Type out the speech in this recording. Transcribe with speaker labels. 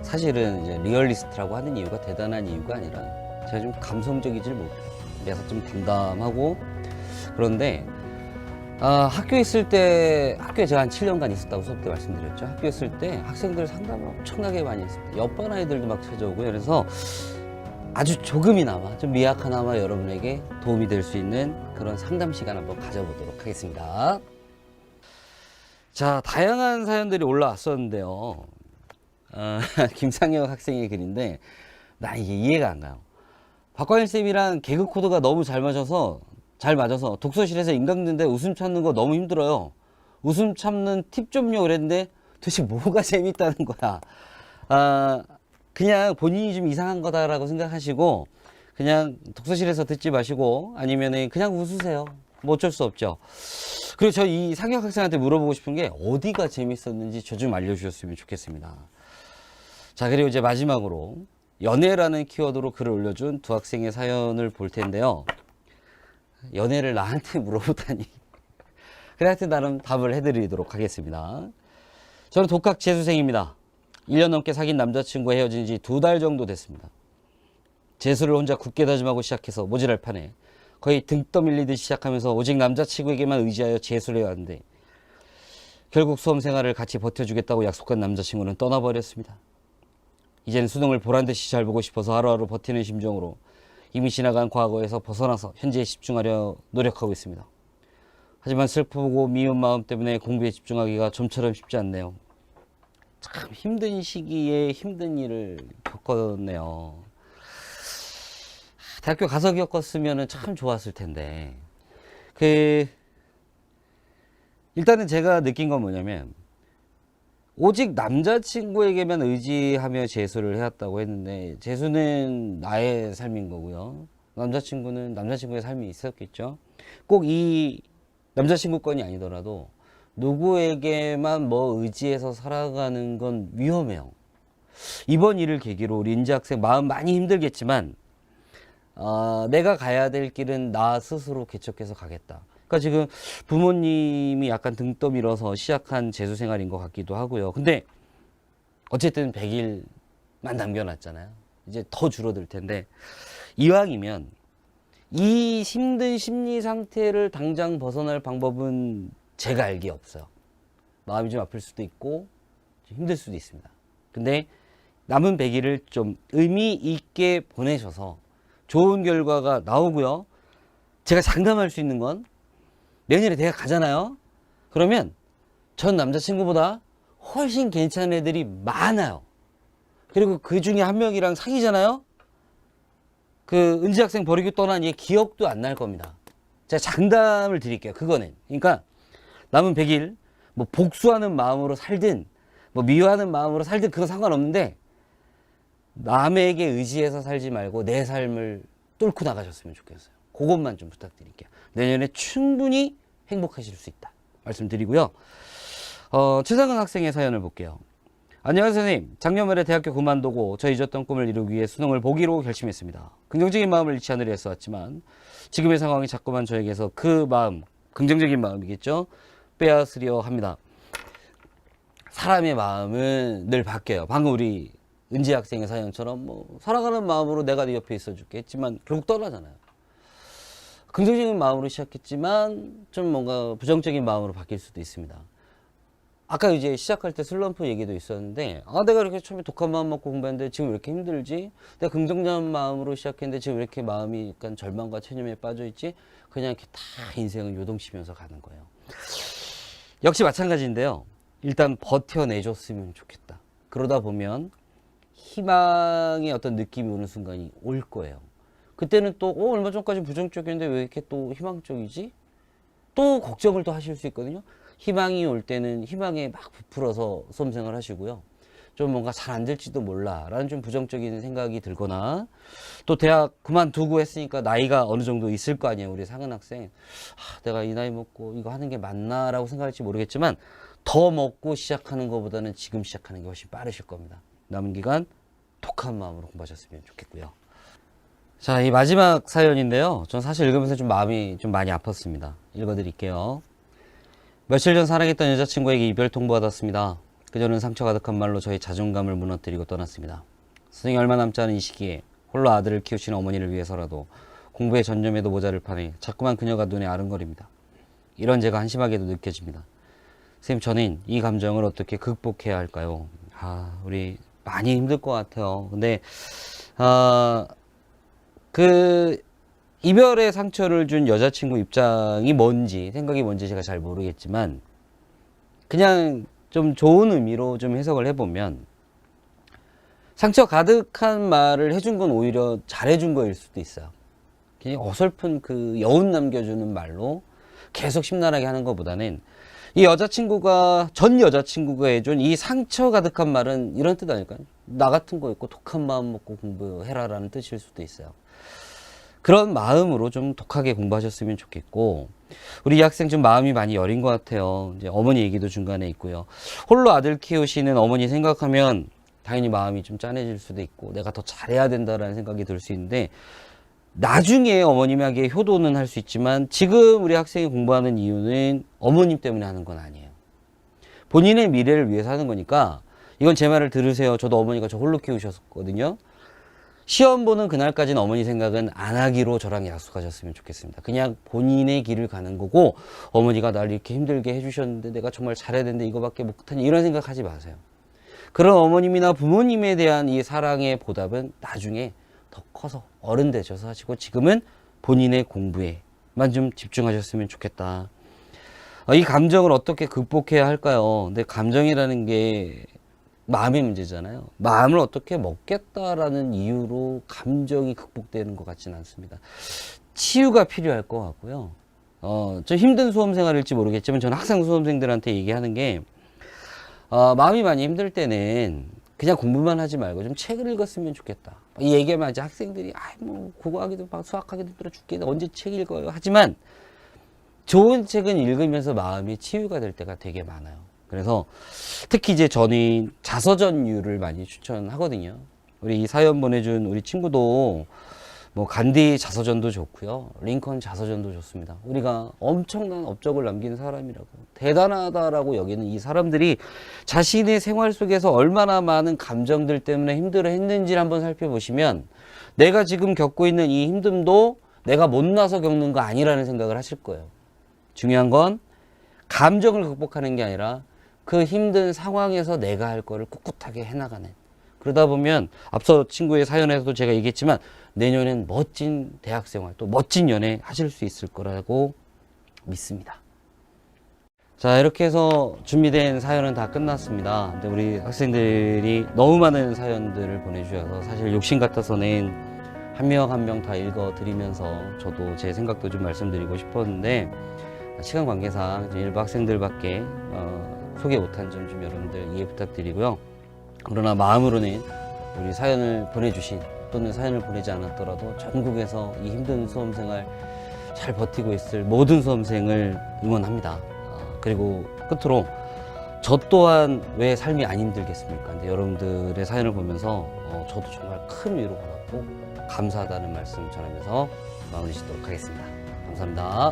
Speaker 1: 사실은 이제 리얼리스트라고 하는 이유가 대단한 이유가 아니라 제가 좀 감성적이질 못해요. 그래서 좀 담담하고. 그런데 학교에 있을 때, 학교에 제가 한 7년간 있었다고 수업 때 말씀드렸죠. 학교에 있을 때 학생들 상담을 엄청나게 많이 했습니다. 옆반 아이들도 막 찾아오고요. 그래서 아주 조금이나마, 좀 미약하나마 여러분에게 도움이 될 수 있는 그런 상담 시간 한번 가져보도록 하겠습니다. 자, 다양한 사연들이 올라왔었는데요. 김상혁 학생의 글인데, 나 이게 이해가 안 가요. 박광일 쌤이랑 개그 코드가 너무 잘 맞아서 독서실에서 인강 듣는데 웃음 참는 거 너무 힘들어요. 웃음 참는 팁 좀요 그랬는데 도대체 뭐가 재밌다는 거야. 그냥 본인이 좀 이상한 거다라고 생각하시고 그냥 독서실에서 듣지 마시고 아니면은 그냥 웃으세요. 뭐 어쩔 수 없죠. 그리고 저 이 상혁 학생한테 물어보고 싶은 게 어디가 재밌었는지 저 좀 알려주셨으면 좋겠습니다. 자, 그리고 이제 마지막으로 연애라는 키워드로 글을 올려준 두 학생의 사연을 볼 텐데요. 연애를 나한테 물어보다니. 그래, 하여튼 나름 답을 해드리도록 하겠습니다. 저는 독학 재수생입니다. 1년 넘게 사귄 남자친구와 헤어진 지 2달 정도 됐습니다. 재수를 혼자 굳게 다짐하고 시작해서 모질할 판에 거의 등 떠밀리듯 시작하면서 오직 남자친구에게만 의지하여 재수를 해왔는데 결국 수험 생활을 같이 버텨주겠다고 약속한 남자친구는 떠나버렸습니다. 이제는 수능을 보란듯이 잘 보고 싶어서 하루하루 버티는 심정으로 이미 지나간 과거에서 벗어나서 현재에 집중하려 노력하고 있습니다. 하지만 슬프고 미운 마음 때문에 공부에 집중하기가 좀처럼 쉽지 않네요. 참 힘든 시기에 힘든 일을 겪었네요. 대학교 가서 겪었으면 참 좋았을 텐데. 일단은 제가 느낀 건 뭐냐면, 오직 남자친구에게만 의지하며 재수를 해왔다고 했는데, 재수는 나의 삶인 거고요. 남자친구는 남자친구의 삶이 있었겠죠. 꼭 이 남자친구 건이 아니더라도, 누구에게만 뭐 의지해서 살아가는 건 위험해요. 이번 일을 계기로 우리 인지 학생 마음 많이 힘들겠지만, 내가 가야 될 길은 나 스스로 개척해서 가겠다. 그러니까 지금 부모님이 약간 등 떠밀어서 시작한 재수 생활인 것 같기도 하고요. 근데 어쨌든 100일만 남겨놨잖아요. 이제 더 줄어들 텐데 이왕이면 이 힘든 심리 상태를 당장 벗어날 방법은 제가 알기에 없어요. 마음이 좀 아플 수도 있고 좀 힘들 수도 있습니다. 근데 남은 100일을 좀 의미 있게 보내셔서 좋은 결과가 나오고요. 제가 장담할 수 있는 건 내년에 대학 가잖아요. 그러면 전 남자친구보다 훨씬 괜찮은 애들이 많아요. 그리고 그 중에 한 명이랑 사귀잖아요. 그 은지 학생 버리고 떠난 얘 기억도 안 날 겁니다. 제가 장담을 드릴게요. 그거는. 그러니까 남은 100일 뭐 복수하는 마음으로 살든 뭐 미워하는 마음으로 살든 그건 상관없는데 남에게 의지해서 살지 말고 내 삶을 뚫고 나가셨으면 좋겠어요. 그것만 좀 부탁드릴게요. 내년에 충분히 행복하실 수 있다 말씀드리고요. 최상은 학생의 사연을 볼게요. 안녕하세요 선생님. 작년 말에 대학교 그만두고 저 잊었던 꿈을 이루기 위해 수능을 보기로 결심했습니다. 긍정적인 마음을 잃지 않으려 했었지만 지금의 상황이 자꾸만 저에게서 그 마음, 긍정적인 마음이겠죠, 빼앗으려 합니다. 사람의 마음은 늘 바뀌어요. 방금 우리 은지 학생의 사연처럼 뭐 살아가는 마음으로 내가 네 옆에 있어줄게 했지만 결국 떠나잖아요. 긍정적인 마음으로 시작했지만 좀 뭔가 부정적인 마음으로 바뀔 수도 있습니다. 아까 이제 시작할 때 슬럼프 얘기도 있었는데 내가 이렇게 처음에 독한 마음 먹고 공부했는데 지금 왜 이렇게 힘들지? 내가 긍정적인 마음으로 시작했는데 지금 왜 이렇게 마음이 약간 절망과 체념에 빠져있지? 그냥 이렇게 다 인생을 요동치면서 가는 거예요. 역시 마찬가지인데요. 일단 버텨내줬으면 좋겠다. 그러다 보면 희망의 어떤 느낌이 오는 순간이 올 거예요. 그때는 또 얼마 전까지 부정적이었는데 왜 이렇게 또 희망적이지? 또 걱정을 또 하실 수 있거든요. 희망이 올 때는 희망에 막 부풀어서 수험생활 하시고요. 좀 뭔가 잘 안 될지도 몰라 라는 좀 부정적인 생각이 들거나 또 대학 그만두고 했으니까 나이가 어느 정도 있을 거 아니에요. 우리 상은 학생. 내가 이 나이 먹고 이거 하는 게 맞나 라고 생각할지 모르겠지만 더 먹고 시작하는 것보다는 지금 시작하는 게 훨씬 빠르실 겁니다. 남은 기간 독한 마음으로 공부하셨으면 좋겠고요. 자, 이 마지막 사연인데요. 전 사실 읽으면서 좀 마음이 좀 많이 아팠습니다. 읽어드릴게요. 며칠 전 사랑했던 여자친구에게 이별 통보받았습니다. 그녀는 상처 가득한 말로 저의 자존감을 무너뜨리고 떠났습니다. 수능이 얼마 남지 않은 이 시기에 홀로 아들을 키우시는 어머니를 위해서라도 공부에 전념해도 모자를 파네 자꾸만 그녀가 눈에 아른거립니다. 이런 제가 한심하게도 느껴집니다. 선생님, 저는 이 감정을 어떻게 극복해야 할까요? 우리 많이 힘들 것 같아요. 근데 그 이별의 상처를 준 여자친구 입장이 뭔지, 생각이 뭔지 제가 잘 모르겠지만 그냥 좀 좋은 의미로 좀 해석을 해보면, 상처 가득한 말을 해준 건 오히려 잘해준 거일 수도 있어요. 그냥 어설픈 그 여운 남겨주는 말로 계속 심란하게 하는 것보다는, 이 여자친구가, 전 여자친구가 해준 이 상처 가득한 말은 이런 뜻 아닐까요? 나 같은 거 있고 독한 마음 먹고 공부해라라는 뜻일 수도 있어요. 그런 마음으로 좀 독하게 공부하셨으면 좋겠고, 우리 이 학생 좀 마음이 많이 여린 것 같아요. 이제 어머니 얘기도 중간에 있고요. 홀로 아들 키우시는 어머니 생각하면 당연히 마음이 좀 짠해질 수도 있고, 내가 더 잘해야 된다라는 생각이 들 수 있는데, 나중에 어머님에게 효도는 할 수 있지만 지금 우리 학생이 공부하는 이유는 어머님 때문에 하는 건 아니에요. 본인의 미래를 위해서 하는 거니까, 이건 제 말을 들으세요. 저도 어머니가 저 홀로 키우셨거든요. 시험 보는 그날까지는 어머니 생각은 안 하기로 저랑 약속하셨으면 좋겠습니다. 그냥 본인의 길을 가는 거고, 어머니가 날 이렇게 힘들게 해주셨는데 내가 정말 잘해야 되는데 이거밖에 못하니, 이런 생각하지 마세요. 그런 어머님이나 부모님에 대한 이 사랑의 보답은 나중에 더 커서 어른 되셔서 하시고, 지금은 본인의 공부에만 좀 집중하셨으면 좋겠다. 이 감정을 어떻게 극복해야 할까요? 근데 감정이라는 게 마음의 문제잖아요. 마음을 어떻게 먹겠다라는 이유로 감정이 극복되는 것 같지는 않습니다. 치유가 필요할 것 같고요. 좀 힘든 수험생활일지 모르겠지만 저는 항상 수험생들한테 얘기하는 게, 마음이 많이 힘들 때는 그냥 공부만 하지 말고 좀 책을 읽었으면 좋겠다. 이 얘기하면 이제 학생들이 뭐 국어하기도 막 수학하기도 힘들어 죽겠다, 언제 책 읽어요? 하지만 좋은 책은 읽으면서 마음이 치유가 될 때가 되게 많아요. 그래서 특히 이제 저는 자서전류를 많이 추천하거든요. 우리 이 사연 보내준 우리 친구도 뭐 간디 자서전도 좋고요, 링컨 자서전도 좋습니다. 우리가 엄청난 업적을 남긴 사람이라고, 대단하다라고 여기는 이 사람들이 자신의 생활 속에서 얼마나 많은 감정들 때문에 힘들어 했는지를 한번 살펴보시면, 내가 지금 겪고 있는 이 힘듦도 내가 못나서 겪는 거 아니라는 생각을 하실 거예요. 중요한 건 감정을 극복하는 게 아니라 그 힘든 상황에서 내가 할 거를 꿋꿋하게 해나가는, 그러다 보면 앞서 친구의 사연에서도 제가 얘기했지만 내년엔 멋진 대학생활, 또 멋진 연애 하실 수 있을 거라고 믿습니다. 자, 이렇게 해서 준비된 사연은 다 끝났습니다. 근데 우리 학생들이 너무 많은 사연들을 보내주셔서 사실 욕심 같아서는 한 명 한 명 다 읽어드리면서 저도 제 생각도 좀 말씀드리고 싶었는데, 시간 관계상 일부 학생들밖에 소개 못한 점 좀 여러분들 이해 부탁드리고요. 그러나 마음으로는 우리 사연을 보내주신, 또는 사연을 보내지 않았더라도 전국에서 이 힘든 수험생활 잘 버티고 있을 모든 수험생을 응원합니다. 그리고 끝으로 저 또한 왜 삶이 안 힘들겠습니까? 근데 여러분들의 사연을 보면서 저도 정말 큰 위로 받았고 감사하다는 말씀 전하면서 마무리 짓도록 하겠습니다. 감사합니다.